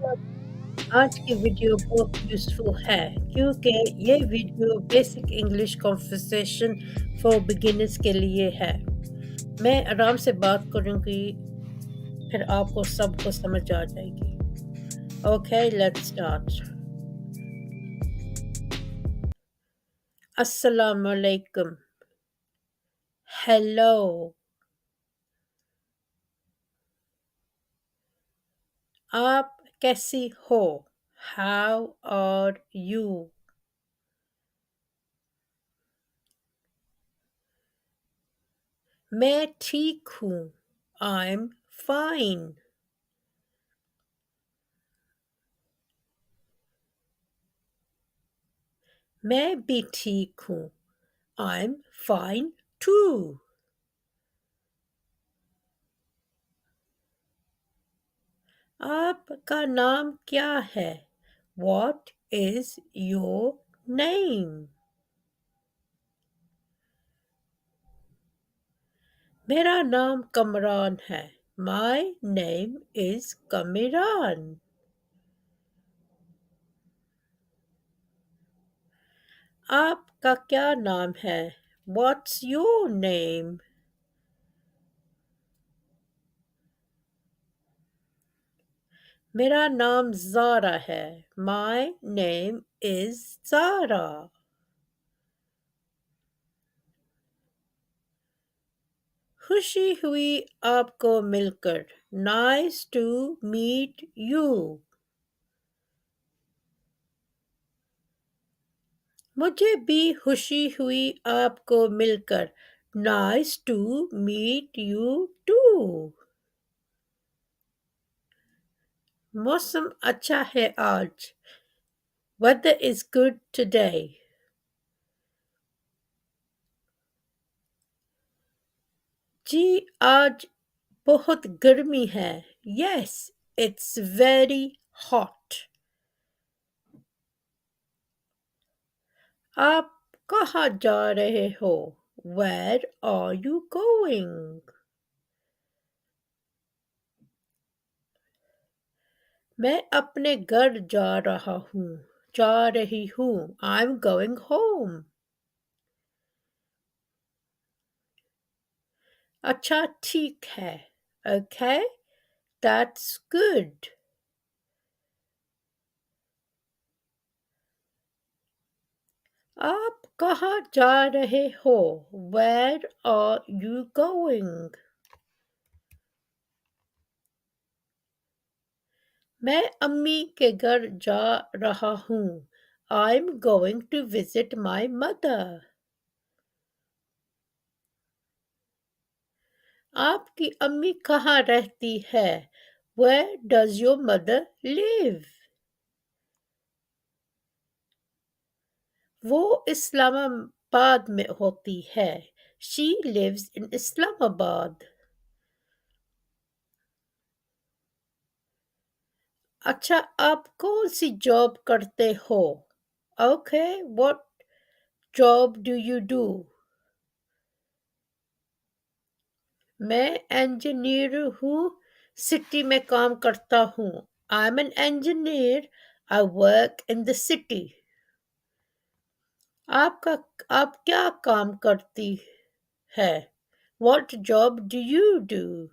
आज की वीडियो बहुत यूज़फुल है क्योंकि ये video basic English conversation for beginners के लिए है। मैं आराम से बात करूँगी, फिर आपको सबको समझ आ जाएगी। Okay, let's start. अस्सलाम वालेकुम। हेलो। आप कैसी हो? How are you? मैं ठीक हूँ। I am fine. मैं भी ठीक हूँ। I am fine too. आपका नाम क्या है? What is your name? मेरा नाम कमरान है। My name is Kamran. आपका क्या नाम है? What's your name? मेरा नाम ज़ारा है। My name is Zaara. खुशी हुई आपको मिलकर। Nice to meet you. मुझे भी खुशी हुई आपको मिलकर। Nice to meet you too. मौसम अच्छा है आज। Weather is good today. जी, आज बहुत गर्मी है। Yes, it's very hot. आप कहाँ जा रहे हो? Where are you going? मैं अपने घर जा रही हूँ। I am going home. अच्छा, ठीक है। Okay, that's good. आप कहाँ जा रहे हो? Where are you going? मैं अम्मी के घर जा रहा हूँ। I am going to visit my mother. आपकी अम्मी कहाँ रहती है? Where does your mother live? वो इस्लामाबाद में होती है। She lives in Islamabad. अच्छा, आप कौन सी जॉब करते हो? Okay, what job do you do? मैं इंजीनियर हूँ। सिटी में काम करता हूँ। I am an engineer. I work in the city. आपका आप क्या काम करती है? What job do you do?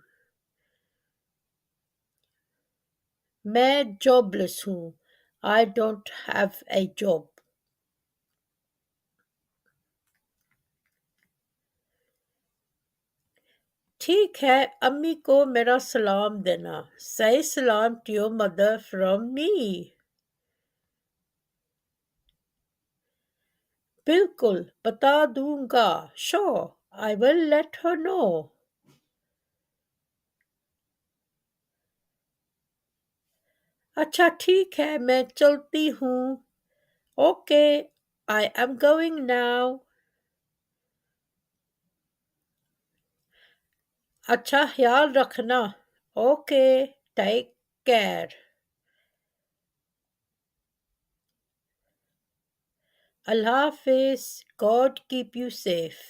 मैं जॉबलेस हूँ। I don't have a job. ठीक है, अम्मी को मेरा सलाम देना। Say salam to your mother from me. बिल्कुल, बता दूंगा। Sure, I will let her know. अच्छा, ठीक है, मैं चलती हूँ। Okay, I am going now. अच्छा, ख्याल रखना। Okay, take care. Allah Hafiz. God keep you safe.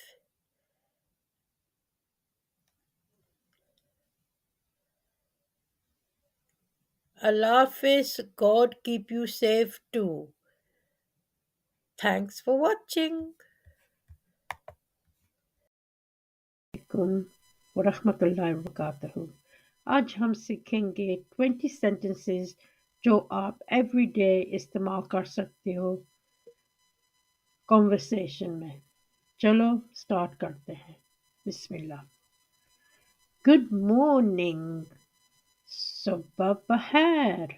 Allah Hafiz, God keep you safe too. Thanks for watching. वरहमतुल्लाहि वबरकातुहू। आज हम सीखेंगे 20 sentences जो आप एवरीडे इस्तेमाल कर सकते हो कॉन्वर्सेशन में। चलो स्टार्ट करते हैं। बिस्मिल्लाह। गुड मॉर्निंग, सुबह बखैर।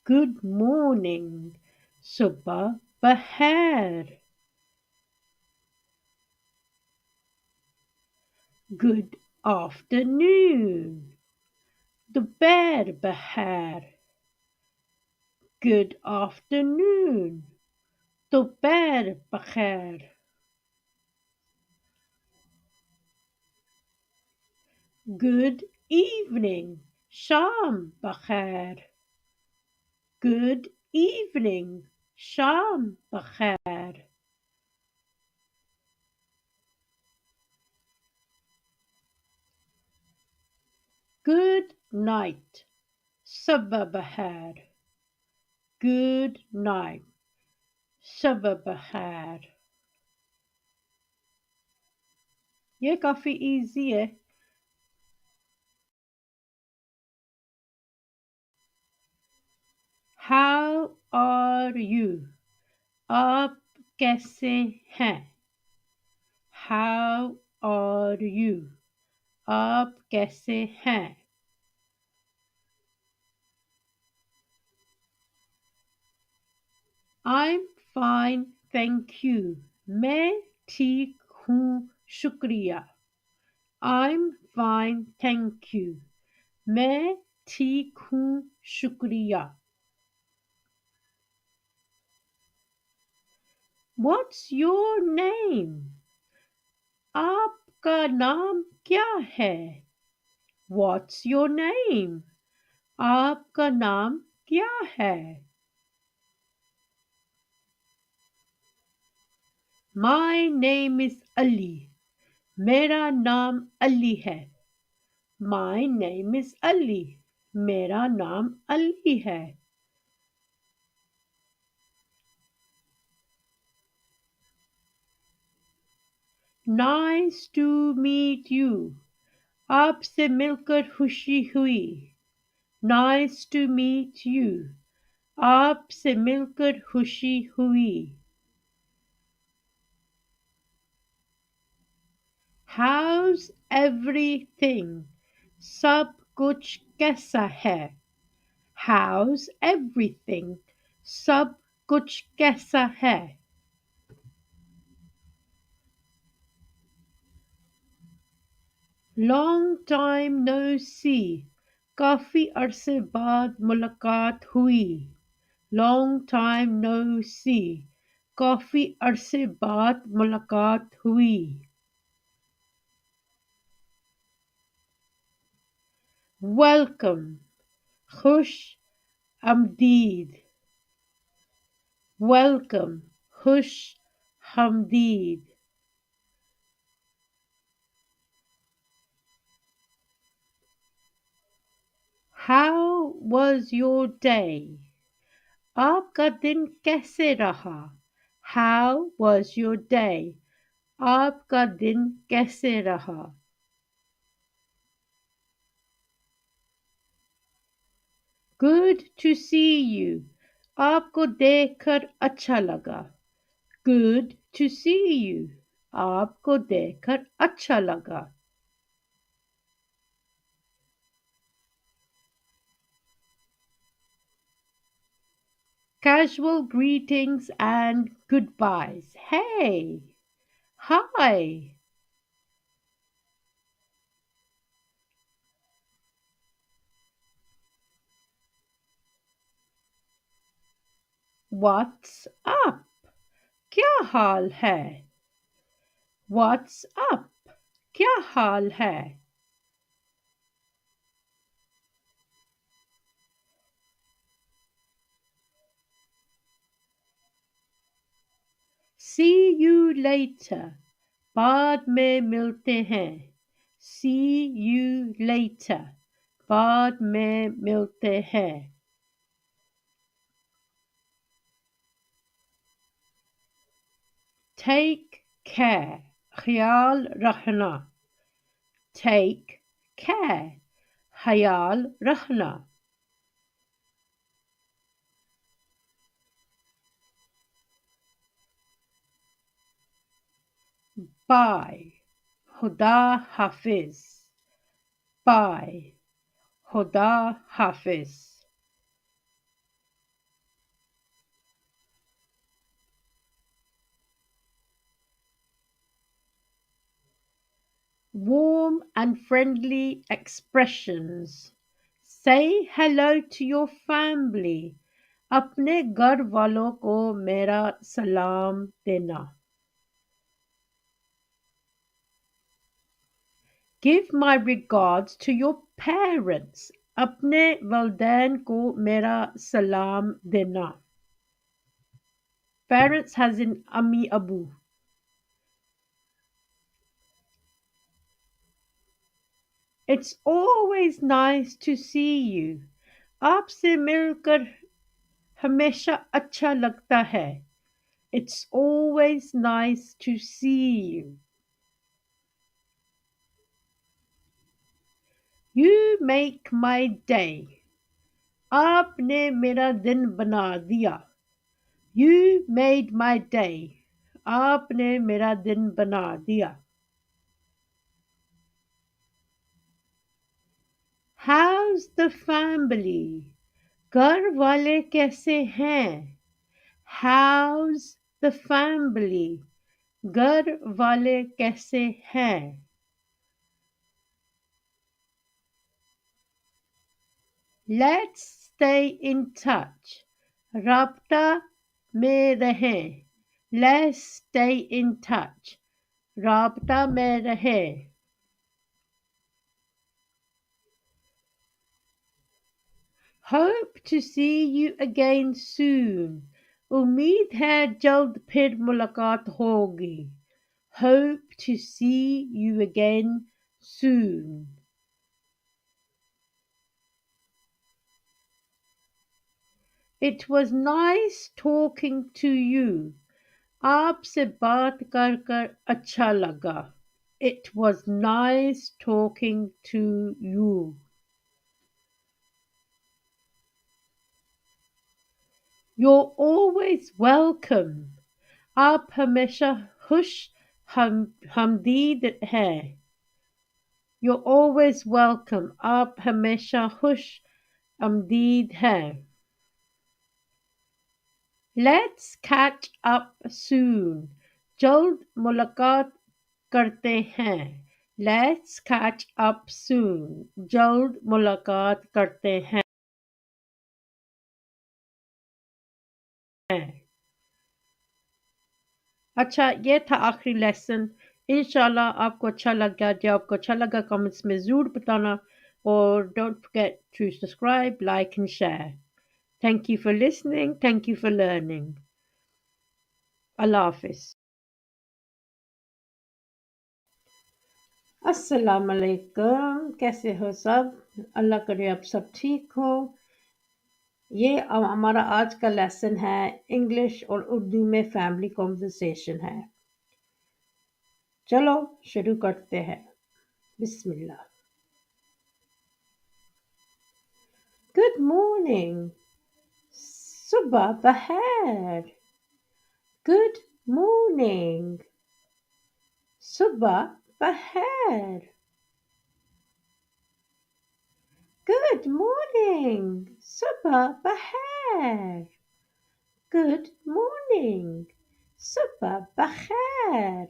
गुड मॉर्निंग, सुबह बखैर। गुड आफ्टरनून, दोपहर बखैर। गुड आफ्टरनून, दोपहर बखैर। गुड इवनिंग, शाम बखैर। गुड इवनिंग, शाम बखैर। गुड नाइट, सबह बखैर। गुड नाइट, सबह बखैर। ये काफी इजी है। How are you? आप कैसे हैं? How are you? आप कैसे हैं? I'm fine, thank you. मैं ठीक हूँ, शुक्रिया। I'm fine, thank you. मैं ठीक हूँ, शुक्रिया। What's your name? आपका नाम क्या है? What's your name? आपका नाम क्या है? My name is Ali. मेरा नाम अली है। My name is Ali. मेरा नाम अली है। Nice to meet you. आपसे मिलकर खुशी हुई। Nice to meet you. आपसे मिलकर खुशी हुई। How's everything? सब कुछ कैसा है? How's everything? सब कुछ कैसा है? Long time no see. काफी अरसे बाद मुलाकात हुई। Long time no see. काफी अरसे बाद मुलाकात हुई। Welcome. खुश आमदीद। Welcome. खुश आमदीद। How was your day? आपका दिन कैसे रहा? How was your day? आपका दिन कैसे रहा? Good to see you. आपको देखकर अच्छा लगा। Good to see you. आपको देखकर अच्छा लगा। Casual greetings and goodbyes. Hey, hi, what's up? क्या हाल है? What's up? क्या हाल है? See you later. बाद में मिलते हैं। See you later. बाद में मिलते हैं। Take care, ख्याल रखना। Take care, ख्याल रखना। Bye, खुदा हाफिज। Bye, खुदा हाफिज। Warm and friendly expressions. Say hello to your family. अपने घर वालों को मेरा सलाम देना। Give my regards to your parents. अपने वालिदैन को मेरा सलाम देना। Parents has in Ami Abu. It's always nice to see you. आपसे मिलकर हमेशा अच्छा लगता है। It's always nice to see you. You make my day. आपने मेरा दिन बना दिया। You made my day. आपने मेरा दिन बना दिया। How's the family? घर वाले कैसे हैं? How's the family? घर वाले कैसे हैं? Let's stay in touch. राब्ता में रहें। Let's stay in touch. राब्ता में रहें। Hope to see you again soon. उम्मीद है जल्द फिर मुलाकात होगी। Hope to see you again soon. It was nice talking to you. आपसे बात कर कर अच्छा लगा। It was nice talking to you. You're always welcome. आप हमेशा खुश हमदीद हैं। You're always welcome. आप हमेशा खुश हमदीद हैं। Let's catch up soon. जल्द मुलाकात करते हैं। Let's catch up soon. जल्द मुलाकात करते हैं। अच्छा, ये था आखिरी लेसन। इंशाल्लाह आपको अच्छा लगा। जो आपको अच्छा लगा कमेंट्स में ज़रूर बताना और don't forget to subscribe, like and share. Thank you for listening. Thank you for learning. Allah Hafiz. अस्सलाम वालेकुम, कैसे हो सब? अल्लाह करे आप सब ठीक हो। ये हमारा आज का लेसन है, इंग्लिश और उर्दू में फैमिली कॉन्वर्सेशन है। चलो शुरू करते हैं। बिस्मिल्लाह। Good morning. सुबह बखैर। Good morning. सुबह बखैर। Good morning. सुबह बखैर। Good morning. सुबह बखैर।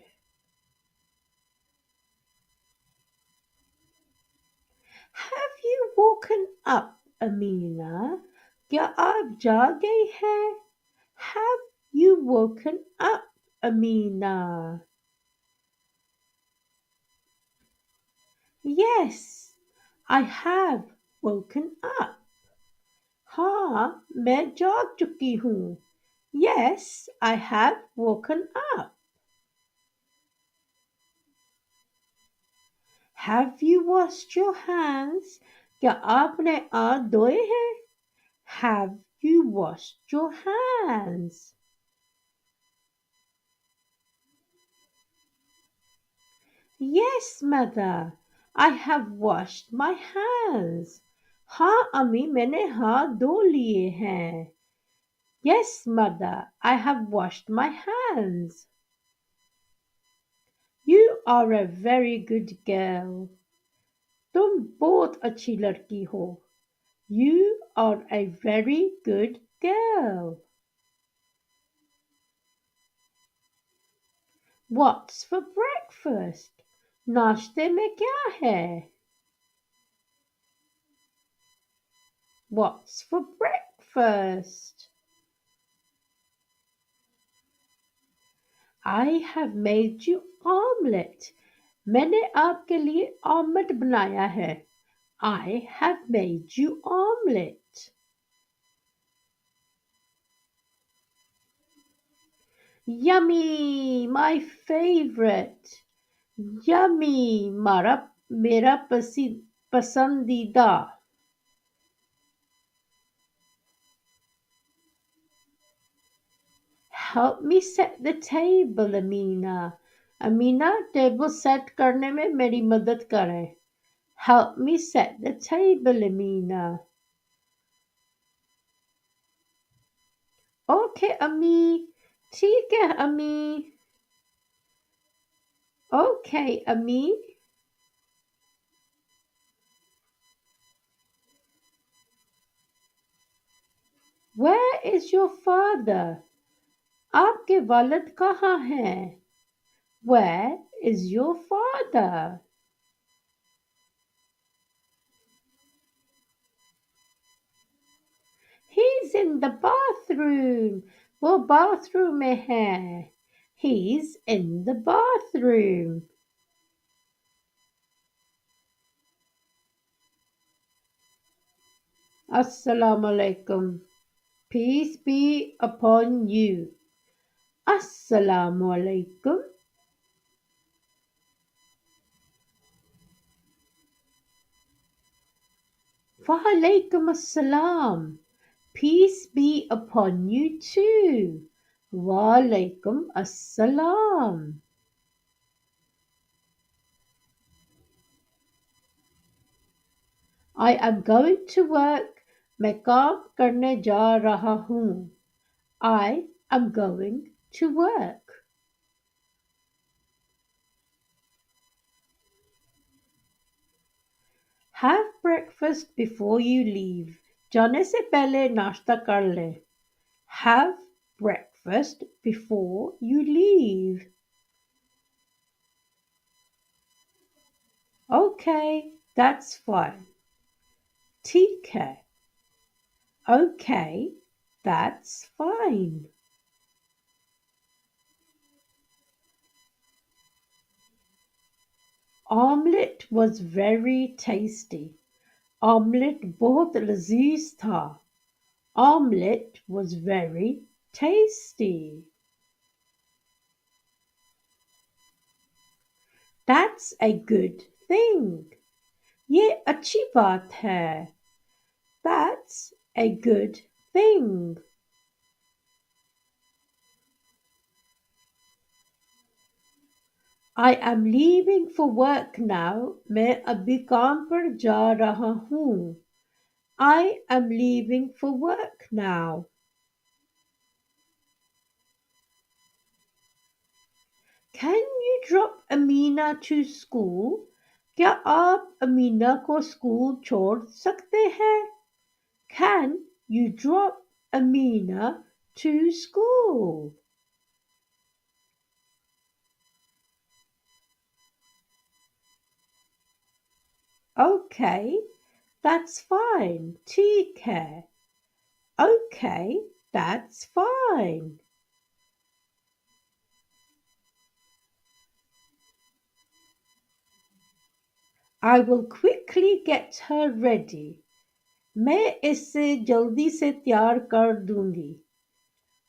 Have you woken up, Amina? क्या आप जाग गई हैं? Have you woken up, Amina? Yes, I have woken up. हाँ, मैं जाग चुकी हूँ। Yes, I have woken up. Have you washed your hands? क्या आपने हाथ धोए हैं? Have you washed your hands? Yes, mother. I have washed my hands. हाँ अम्मी मैंने हाथ धो लिए हैं. Yes, mother. I have washed my hands. You are a very good girl. तुम बहुत अच्छी लड़की हो. You are a very good girl. What's for breakfast? नाश्ते में क्या है? What's for breakfast? I have made you omelette. मैंने आपके लिए ऑमलेट बनाया है. I have made you omelette. Yummy, my favorite. Yummy, मेरा पसंदीदा. Help me set the table, Amina. Amina, table set करने में मेरी मदद करें. Help me set the table, Amina. Okay, Ami. ठीक है, Ami. Okay, Ami. Where is your father? आपके वालिद कहाँ हैं? Where is your father? He's in the bathroom. वो bathroom में है. He's in the bathroom. Assalamu alaikum. Peace be upon you. Assalamu alaikum. Wa alaikum assalam. Peace be upon you too. Wa alaikum assalam. I am going to work. मैं काम करने जा रहा हूँ. I am going to work. Have breakfast before you leave. जाने से पहले नाश्ता कर ले. Have breakfast before you leave. Okay, that's fine. ठीक है. Okay, that's fine. Omelette was very tasty. Omelette बहुत लजीज था. Omelette was very tasty. That's a good thing. ये अच्छी बात है. That's a good thing. I am leaving for work now. मैं अभी काम पर जा रहा हूँ. I am leaving for work now. Can you drop Amina to school? क्या आप अमीना को स्कूल छोड़ सकते हैं? Can you drop Amina to school? Okay, that's fine. ठीक है. Okay, that's fine. I will quickly get her ready. मैं इसे जल्दी से तैयार कर दूंगी.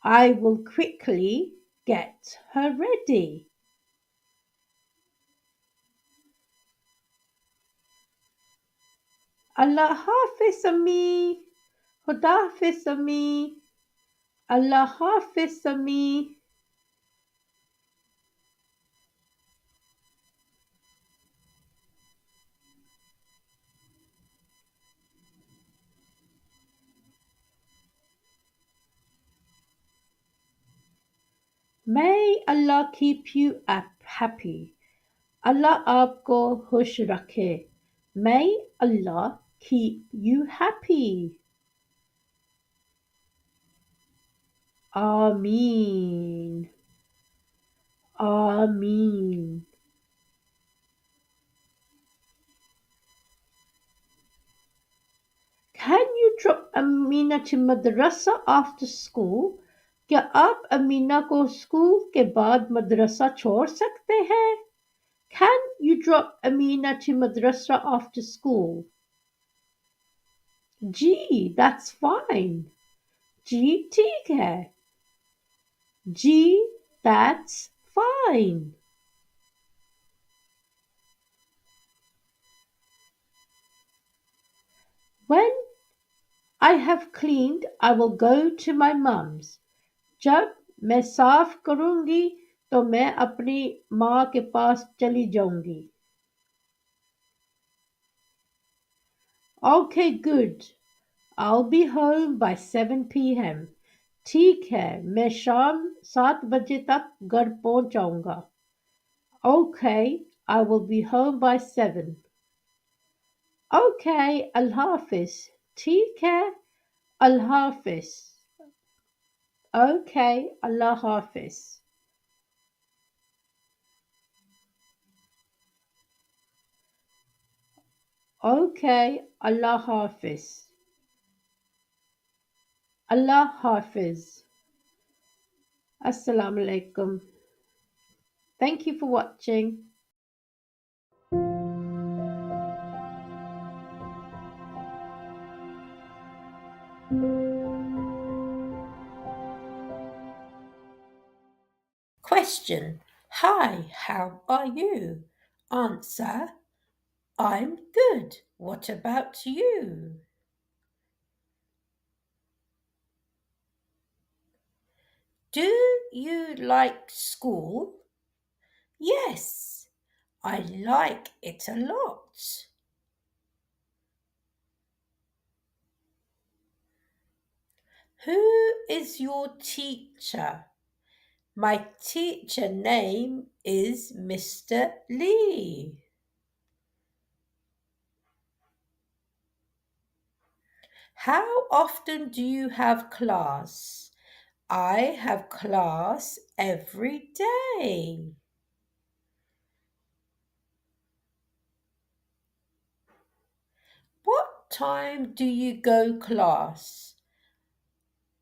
I will quickly get her ready. Allah Hafiz Ami. Khuda Hafiz Ami. Allah Hafiz Ami. May Allah keep you up happy. Allah aapko khush rakhe. May Allah keep you happy. Ameen. Ameen. Can you drop Amina to madrasa after school? क्या आप अमीना को school के बाद मदरसा छोड़ सकते हैं? Can you drop Amina to madrasa after school? Gee, that's fine. जी ठीक है. Gee, that's fine. When I have cleaned, I will go to my mum's. जब मैं साफ करूंगी तो मैं अपनी माँ के पास चली जाऊंगी. Okay, good. I'll be home by 7 p.m. ठीक है, मैं शाम 7 बजे तक घर पहुंच जाऊंगा. Okay, I will be home by 7. Okay, Allah Hafiz. ठीक है, Allah Hafiz. Okay, Allah Hafiz. Okay, Allah Hafiz. Allah Hafiz. Assalamu alaikum. Thank you for watching. Question. Hi, how are you? Answer. I'm good. What about you? Do you like school? Yes, I like it a lot. Who is your teacher? My teacher name is Mr. Lee. How often do you have class? I have class every day. What time do you go class?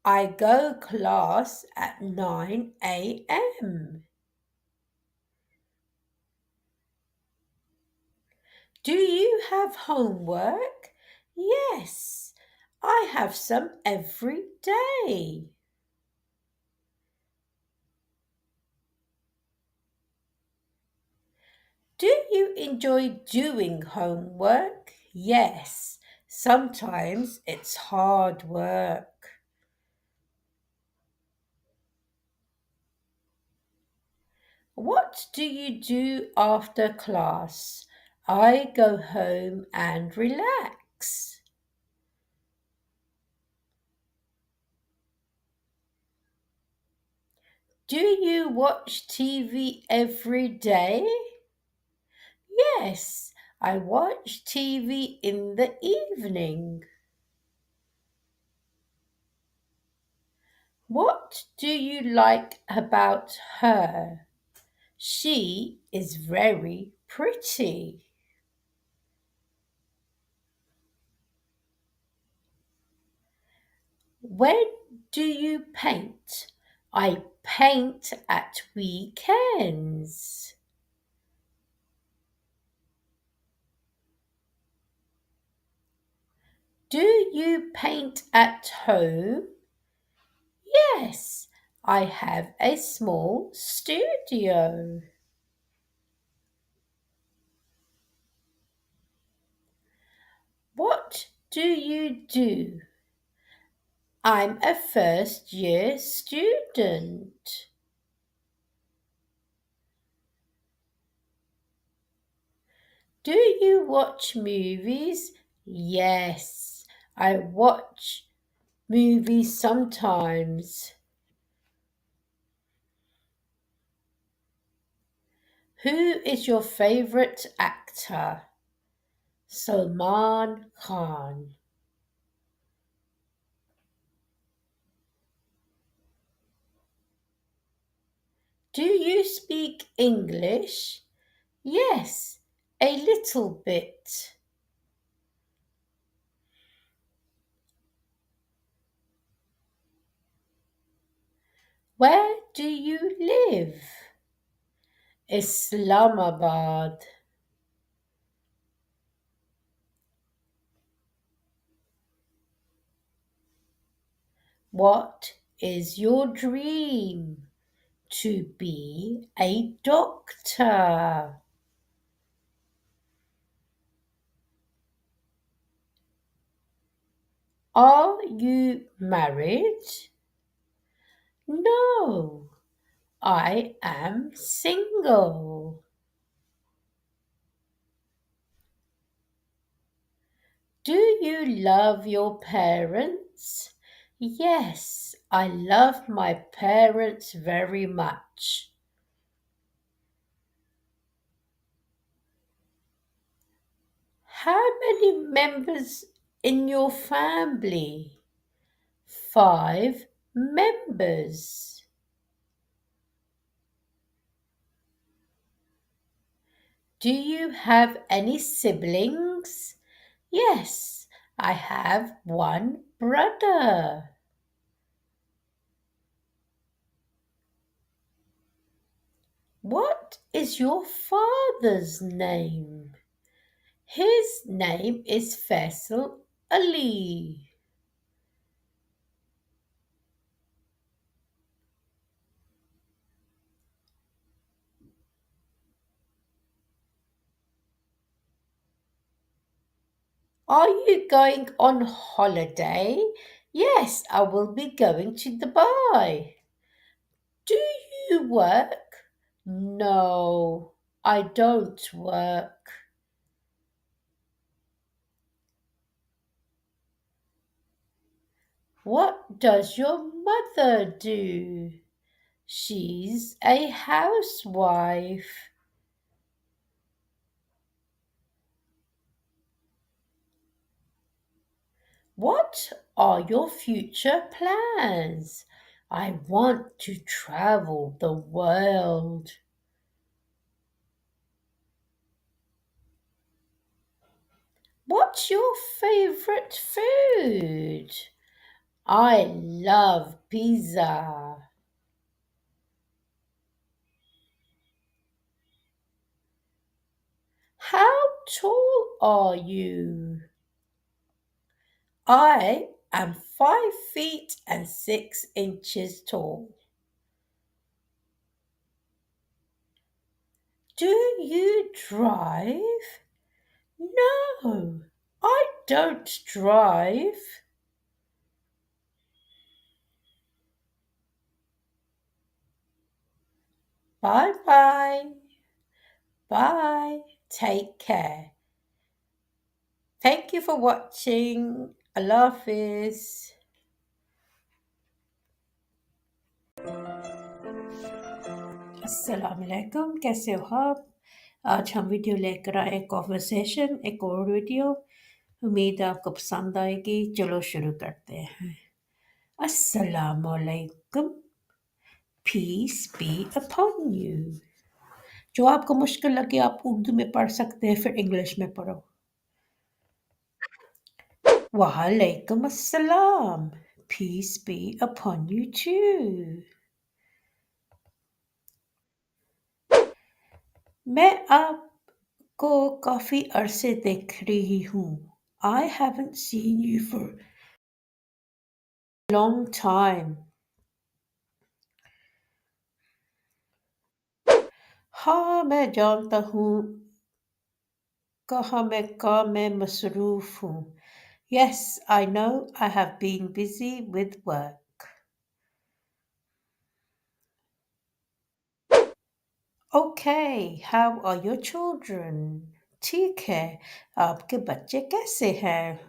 I go class at 9 a.m. Do you have homework? Yes, I have some every day. Do you enjoy doing homework? Yes, sometimes it's hard work. What do you do after class? I go home and relax. Do you watch TV every day? Yes, I watch TV in the evening. What do you like about her? She is very pretty. When do you paint? I paint at weekends. Do you paint at home? Yes, I have a small studio. What do you do? I'm a first year student. Do you watch movies? Yes, I watch movies sometimes. Who is your favorite actor? Salman Khan. Do you speak English? Yes, a little bit. Where do you live? Islamabad. What is your dream? To be a doctor. Are you married? No, I am single. Do you love your parents? Yes, I love my parents very much. How many members in your family? Five members. Do you have any siblings? Yes, I have one brother. What is your father's name? His name is Faisal Ali. Are you going on holiday? Yes, I will be going to Dubai. Do you work? No, I don't work. What does your mother do? She's a housewife. What are your future plans? I want to travel the world. What's your favorite food? I love pizza. How tall are you? I am 5 feet and 6 inches tall. Do you drive? No, I don't drive. Bye bye. Bye. Take care. Thank you for watching. Allah Hafiz. अस्सलाम वालेकुम, कैसे हो आप? आज हम video लेकर आए conversation, एक और वीडियो। उम्मीद है आपको पसंद आएगी। चलो शुरू करते हैं। अस्सलाम वालेकुम, पीस बी अपॉन यू। जो आपको मुश्किल लगे आप उर्दू में पढ़ सकते हैं, फिर इंग्लिश में पढ़ो। वालेकुम अस्सलाम, peace be upon you too. मैं आपको काफ़ी अरसे देख रही हूँ। I haven't seen you for a long time. हाँ, मैं जानता हूँ कहाँ मैं काम में मसरूफ हूँ. Yes, I know I have been busy with work. Okay, how are your children? ठीक है, आपके बच्चे कैसे हैं?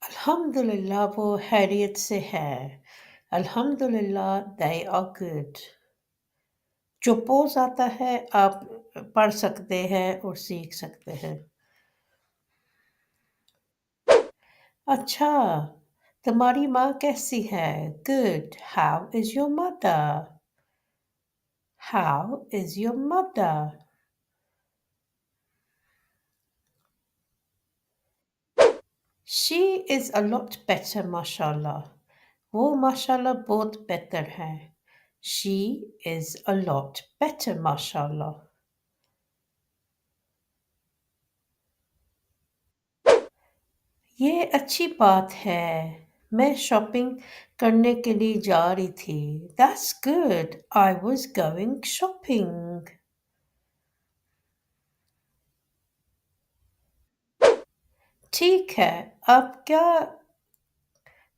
अल्हम्दुलिल्लाह वो खैरियत से है. अल्हम्दुलिल्लाह they are good. जो पोज़ आता है आप पढ़ सकते हैं और सीख सकते हैं. अच्छा, तुम्हारी माँ कैसी है? Good. How is your mother? How is your mother? She is a lot better, mashallah. वो माशाल्लाह बहुत बेहतर है. She is a lot better, mashallah. ये अच्छी बात है. मैं शॉपिंग करने के लिए जा रही थी. That's good. I was going shopping. ठीक है, आप क्या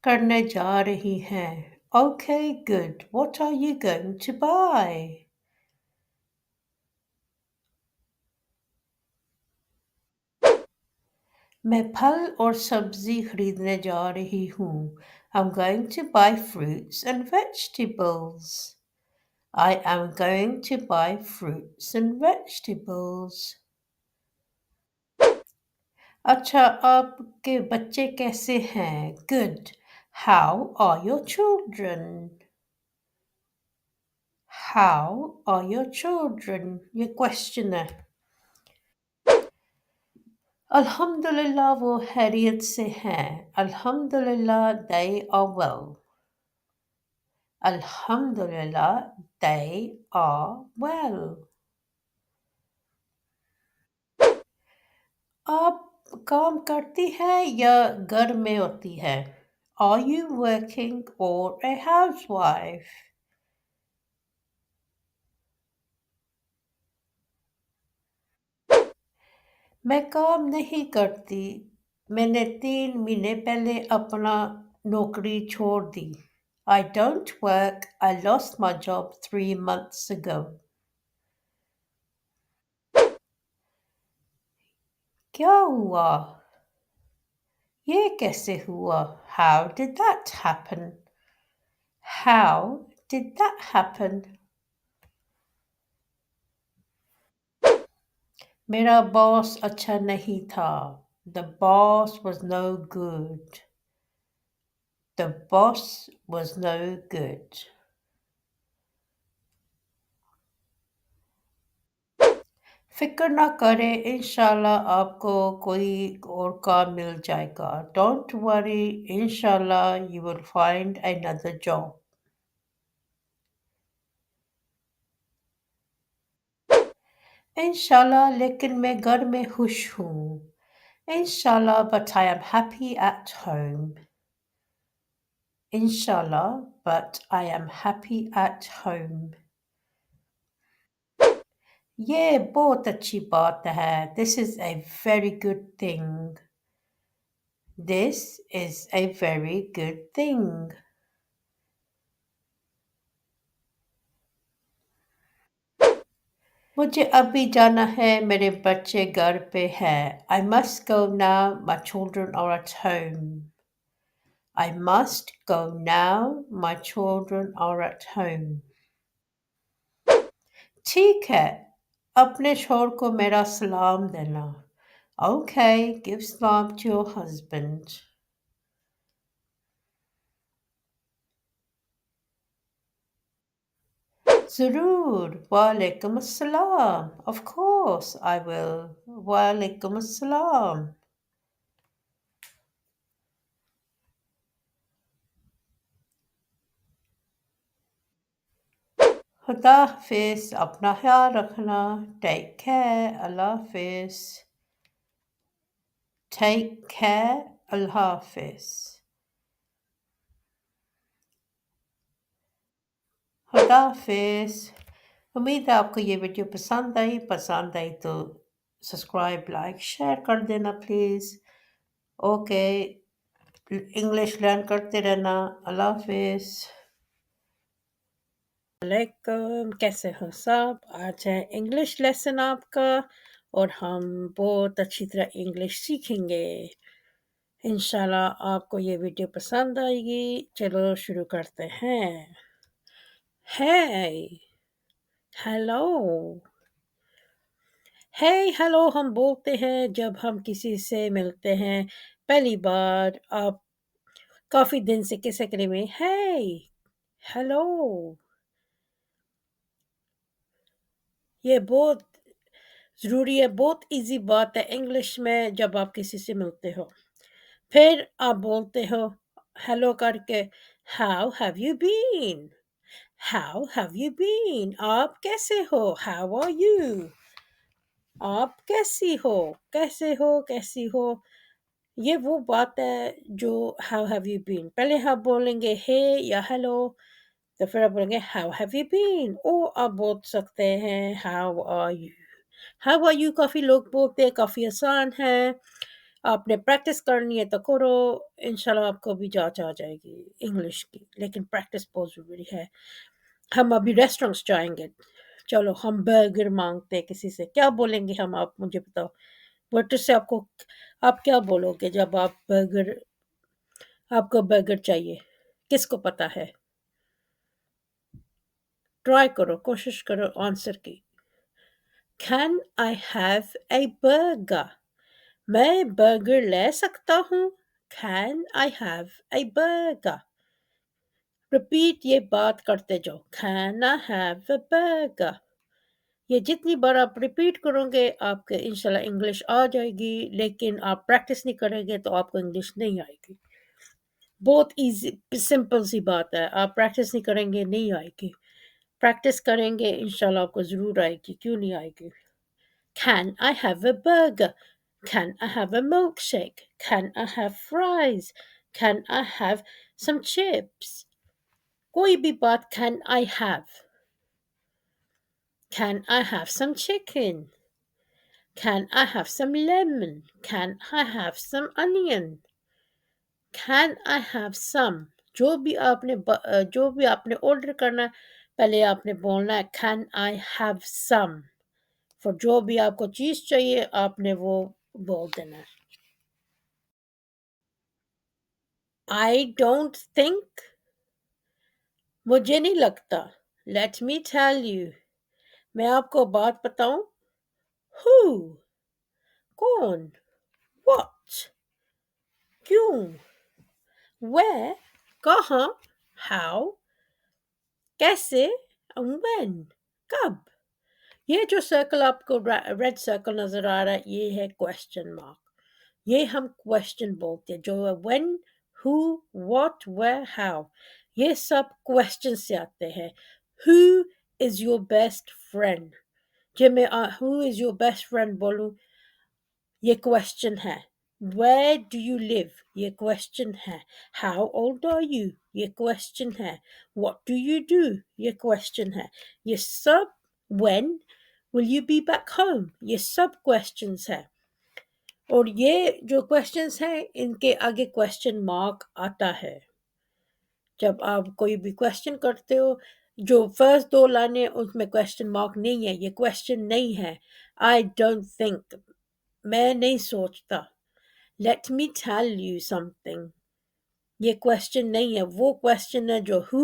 करने जा रही हैं? Okay, good. What are you going to buy? मैं फल और सब्जी खरीदने जा रही हूँ. I'm going to buy fruits and vegetables. I am going to buy fruits and vegetables. अच्छा, आपके बच्चे कैसे हैं? Good. How are your children? How are your children? ये क्वेश्चन है. अल्हम्दुलिल्लाह वो खैरियत से हैं. अल्हम्दुलिल्लाह they are well. Alhamdulillah, they are well. आप काम करती हैं या घर में होती है? Are you working or a housewife? मैं काम नहीं करती. मैंने 3 महीने पहले अपना नौकरी छोड़ दी. I don't work. I lost my job 3 months ago. क्या हुआ? ये कैसे हुआ? How did that happen? How did that happen? मेरा बॉस अच्छा नहीं था. The boss was no good. The boss was no good. फिक्र ना करें, इंशाल्लाह आपको कोई और काम मिल जाएगा. Don't worry, inshallah you will find another job. इंशाल्लाह लेकिन मैं घर में खुश हूँ. Inshallah, but I am happy at home. Inshallah, but I am happy at home. ये बहुत अच्छी बात है. This is a very good thing. This is a very good thing. मुझे अभी जाना है. मेरे बच्चे घर पे हैं. I must go now. My children are at home. I must go now. My children are at home. ठीक है. अपने शौहर को मेरा सलाम देना. Okay, give salam to your husband. ज़रूर. Walaikum assalam. Of course I will. Walaikum assalam. खुदा हाफिज़. अपना ख्याल रखना. Take care. Allah Hafiz. Take care. Allah Hafiz. खुदा हाफिज। उम्मीद है आपको ये वीडियो पसंद आई तो सब्सक्राइब लाइक शेयर कर देना प्लीज़। ओके, इंग्लिश लर्न करते रहना। अल्लाह हाफिज। वालेकुम, कैसे हो सब? आज है इंग्लिश लेसन आपका और हम बहुत अच्छी तरह इंग्लिश सीखेंगे। इंशाल्लाह आपको ये वीडियो पसंद आएगी। चलो शुरू करते हैं। Hey, hello. हे हेलो हम बोलते हैं जब हम किसी से मिलते हैं पहली बार। आप काफी दिन से किसी के लिए में हे हेलो, ये बहुत ज़रूरी है, बहुत इजी बात है इंग्लिश में जब आप किसी से मिलते हो। फिर आप बोलते हो हेलो करके, how have you been, how have you been, आप कैसे हो, हाउ आर यू, आप कैसी हो, कैसे हो, कैसी हो। ये वो बात है जो हाउ हैव यू बीन, पहले आप बोलेंगे हे या हेलो, तो फिर आप बोलेंगे हाउ हैव यू बीन। ओ आप बोल सकते हैं how are you. How are you काफ़ी लोग बोलते हैं, काफ़ी आसान है। आपने प्रैक्टिस करनी है तो करो, इंशाल्लाह आपको भी जांच आ जाएगी इंग्लिश की, लेकिन प्रैक्टिस बहुत ज़रूरी है। हम अभी रेस्टोरेंट्स जाएंगे, चलो हम बर्गर मांगते हैं किसी से, क्या बोलेंगे हम, आप मुझे बताओ। वेटर से आपको आप क्या बोलोगे जब आप बर्गर आपको बर्गर चाहिए, किसको पता है? ट्राई करो, कोशिश करो आंसर की। Can I have a burger, मैं बर्गर ले सकता हूँ। Can I have a burger. Repeat ये बात करते जाओ, can I have a burger. ये जितनी बार आप रिपीट करोगे आपके इंशाल्लाह इंग्लिश आ जाएगी, लेकिन आप प्रैक्टिस नहीं करेंगे तो आपको इंग्लिश नहीं आएगी। बहुत इजी सिंपल सी बात है, आप प्रैक्टिस नहीं करेंगे नहीं आएगी, प्रैक्टिस करेंगे इंशाल्लाह आपको ज़रूर आएगी, क्यों नहीं आएगी। Can I have a burger, can I have a milk shake, can I have fries, can I have some chips. कोई भी बात can I have, can I have some chicken, can I have some lemon? Can I have some onion? Can I have some? जो भी आपने order करना है, पहले आपने बोलना है can I have some। for जो भी आपको चीज़ चाहिए आपने वो बोल देना है। I don't think, मुझे नहीं लगता। Let me tell you, मैं आपको बात बताऊं। Who, कौन। What, क्यों। Where, कहाँ। How, कैसे। when, कब। ये जो सर्कल आपको रेड सर्कल नजर आ रहा है ये है क्वेश्चन मार्क, ये हम क्वेश्चन बोलते हैं। जो when, who, what, where, how, ये सब क्वेश्चन से आते हैं। Who is your best friend, जब मैं who is your best friend बोलूं ये क्वेश्चन है। वेयर डू यू लिव, ये क्वेश्चन है। हाउ ओल्ड आर यू, ये क्वेश्चन है। व्हाट डू यू डू, ये क्वेश्चन है। ये सब when will you be back home, ये सब क्वेश्चंस है। और ये जो क्वेश्चंस हैं इनके आगे क्वेश्चन मार्क आता है। जब आप कोई भी क्वेश्चन करते हो, जो फर्स्ट दो लाइनें उसमें क्वेश्चन मार्क नहीं है, ये क्वेश्चन नहीं है। आई डोंट थिंक, मैं नहीं सोचता। Let me tell you something, ये क्वेश्चन नहीं है। वो क्वेश्चन है जो who,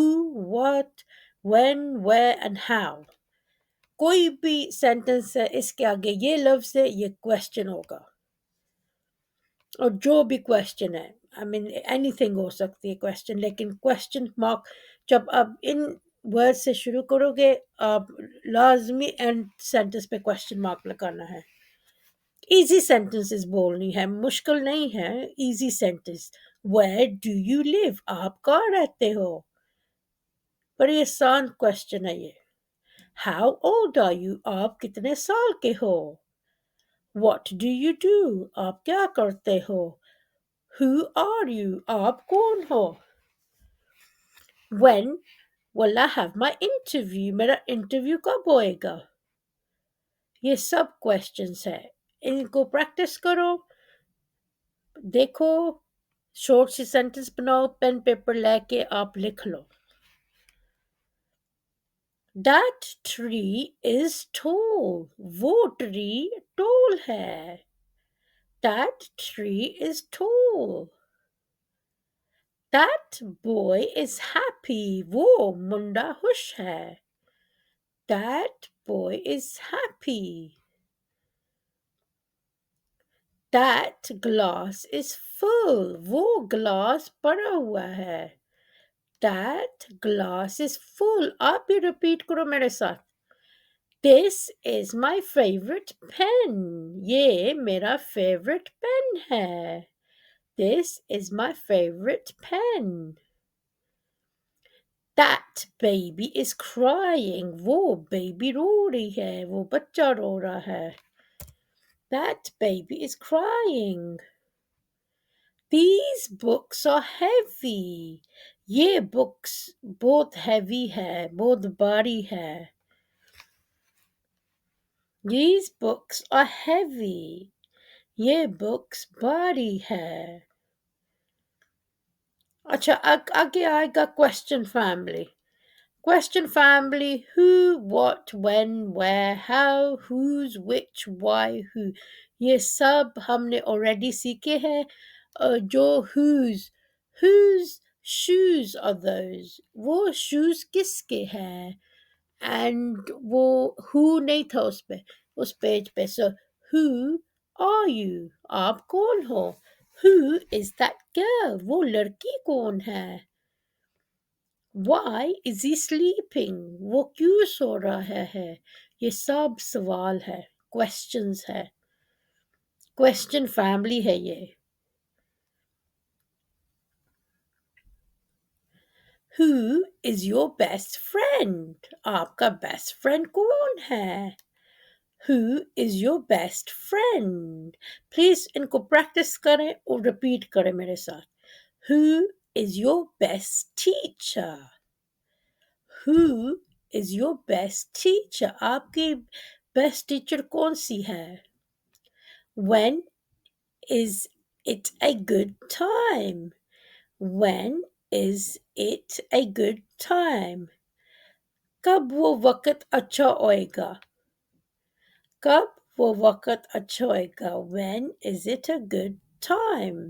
what, when, where and how. कोई भी सेंटेंस है इसके आगे ये लफ्ज है, ये क्वेश्चन होगा। और जो भी क्वेश्चन है, आई मीन एनीथिंग हो सकती है क्वेश्चन, लेकिन क्वेश्चन मार्क जब आप इन वर्ड से शुरू करोगे आप लाजमी एंड सेंटेंस पे क्वेश्चन मार्क लगाना है। इजी सेंटेंसेस बोलनी है, मुश्किल नहीं है, easy sentence. Where do you live, आप कहाँ रहते हो, बड़ी आसान क्वेश्चन है ये। हाउ ओल्ड आर यू, आप कितने साल के हो। व्हाट डू यू डू, आप क्या करते हो। हु आर यू, आप कौन हो। When Well, I have my interview. मेरा इंटरव्यू कब होएगा? ये सब क्वेश्चंस है. इनको प्रैक्टिस करो. देखो. शॉर्ट सी सेंटेंस बनाओ. पेन पेपर लेके आप लिख लो. That tree is tall. वो ट्री tall है. That tree is tall. That boy is happy. वो मुंडा खुश है. That boy is happy. That glass is full. वो glass भरा हुआ है. That glass is full. आप भी repeat करो मेरे साथ. This is my favorite pen. ये मेरा favorite pen है. This is my favorite pen. That baby is crying. वो baby रो रही है. वो बच्चा रो रहा है. That baby is crying. These books are heavy. ये books बहुत heavy है. बहुत भारी है. These books are heavy. ये books भारी है. अच्छा आगे आएगा question family. Question family, who, what, when, where, how, whose, which, why, who. ये सब हमने already सीखे हैं. जो whose shoes are those? वो shoes किसके हैं? And वो who नहीं था उस पेज पे. So who are you? आप कौन हो? Who is that girl? वो लड़की कौन है? Why is he sleeping? वो क्यों सो रहा है? ये सब सवाल है. Questions है. Question family है ये. Who is your best friend? आपका best friend कौन है? Who is your best friend? Please इनको practice करें और repeat करें मेरे साथ. Who is your best teacher? Who is your best teacher? आपकी best teacher कौन सी है? When is it a good time? When is it a good time? कब वो वक्त अच्छा होएगा? कब वो वक्त अच्छा होएगा? When is it a good time?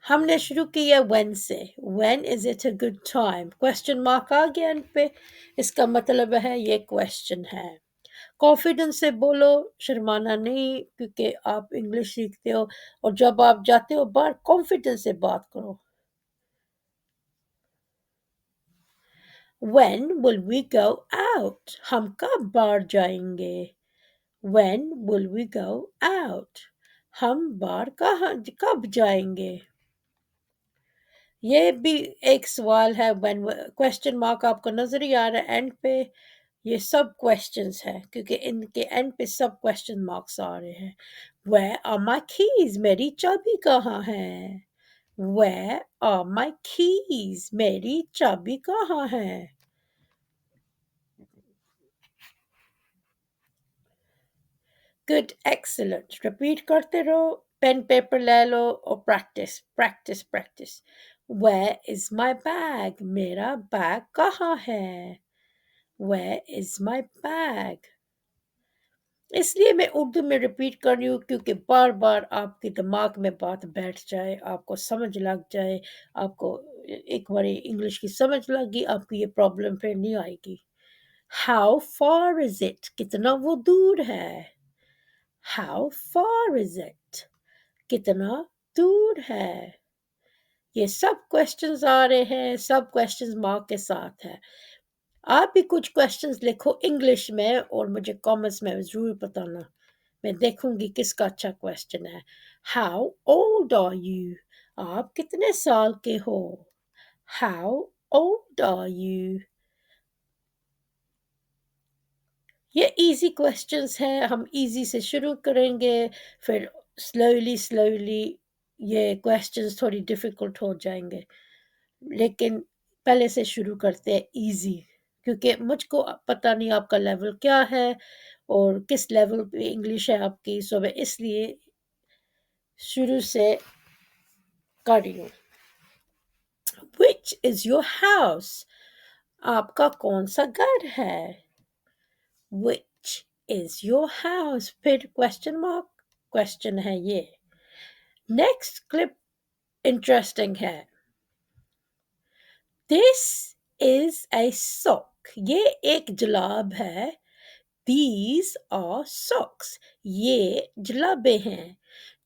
हमने शुरू किया when से. When is it a good time? Question mark आ गया इन पे. इसका मतलब है ये question है. कॉन्फिडेंस से बोलो. शर्माना नहीं क्योंकि आप इंग्लिश सीखते हो. और जब आप जाते हो बाहर कॉन्फिडेंस से बात करो. When will we go out? हम कब बाहर जाएंगे? When will we go out? हम बाहर कब जाएंगे? ये भी एक सवाल है. when क्वेश्चन मार्क आपको नजर ही आ रहा है एंड पे. ये सब क्वेश्चंस है क्योंकि इनके एंड पे सब क्वेश्चन मार्क्स आ रहे हैं. Where are my keys? मेरी चाबी कहाँ है? Where are my keys? मेरी चाबी कहाँ है? Good, excellent. Repeat करते रहो. पेन पेपर ले लो और practice, practice, practice. Where is my bag? मेरा बैग कहाँ है? Where is my bag? इसलिए मैं उर्दू में रिपीट कर रही हूँ क्योंकि बार बार आपके दिमाग में बात बैठ जाए. आपको समझ लग जाए. आपको एक बार इंग्लिश की समझ लगी आपकी ये प्रॉब्लम फिर नहीं आएगी. How far is it? कितना वो दूर है? How far is it? कितना दूर है? ये सब क्वेश्चंस आ रहे हैं. सब क्वेश्चंस मार्क के साथ है. आप भी कुछ क्वेश्चंस लिखो इंग्लिश में और मुझे कमेंट्स में जरूर बताना. मैं देखूंगी किसका अच्छा क्वेश्चन है. How old are you? आप कितने साल के हो? How old are you? ये इजी क्वेश्चंस हैं. हम इजी से शुरू करेंगे. फिर स्लोली ये क्वेश्चंस थोड़ी डिफिकल्ट हो जाएंगे. लेकिन पहले से शुरू करते हैं इजी, क्योंकि मुझको पता नहीं आपका लेवल क्या है और किस लेवल पे इंग्लिश है आपकी, सो मैं इसलिए शुरू से कर रही हूँ। Which is your house? आपका कौन सा घर है? विच इज योर हाउस, फिर क्वेश्चन मार्क, क्वेश्चन है ये। नेक्स्ट क्लिप इंटरेस्टिंग है। दिस इज ए सॉक, ये एक जुलाब है। These are socks, ये जुलाबे हैं।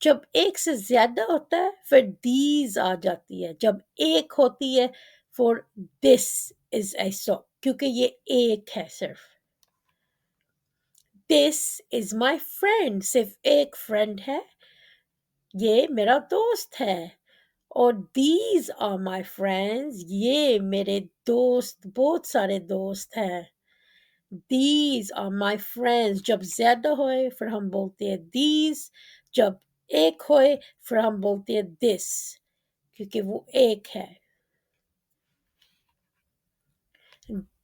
जब एक से ज्यादा होता है फिर these आ जाती है, जब एक होती है for this is a sock, क्योंकि ये एक है सिर्फ। This is my friend, सिर्फ एक friend है, ये मेरा दोस्त है। और these are my friends, ये मेरे दोस्त, बहुत सारे दोस्त हैं। These are my friends, जब ज्यादा होए फिर हम बोलते हैं these, जब एक होए फिर हम बोलते हैं this, क्योंकि वो एक है।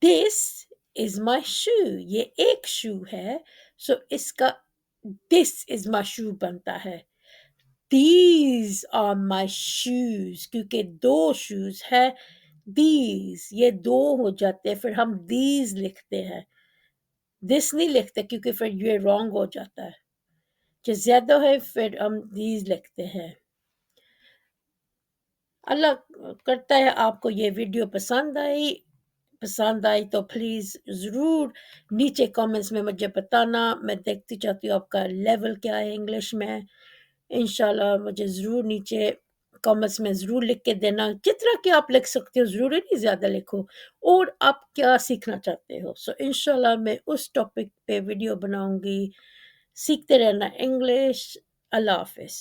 This is my shoe, ये एक shoe है, so इसका this is my shoe बनता है। These are my shoes, क्योंकि दो shoes है। These, ये दो हो जाते हैं फिर हम these लिखते हैं, this नहीं लिखते क्योंकि फिर ये wrong हो जाता है। जो ज़्यादा है फिर हम these लिखते हैं। अल्लाह करता है आपको ये वीडियो पसंद आई तो प्लीज़ ज़रूर नीचे कमेंट्स में मुझे बताना। मैं देखती चाहती हूँ आपका लेवल क्या है इंग्लिश में। इंशाल्लाह मुझे ज़रूर नीचे कमेंट्स में ज़रूर लिख के देना, जितना कि आप लिख सकते हो, ज़रूरी नहीं ज़्यादा लिखो, और आप क्या सीखना चाहते हो। सो इंशाल्लाह मैं उस टॉपिक पे वीडियो बनाऊंगी। सीखते रहना इंग्लिश। अल्लाह हाफ़िज़।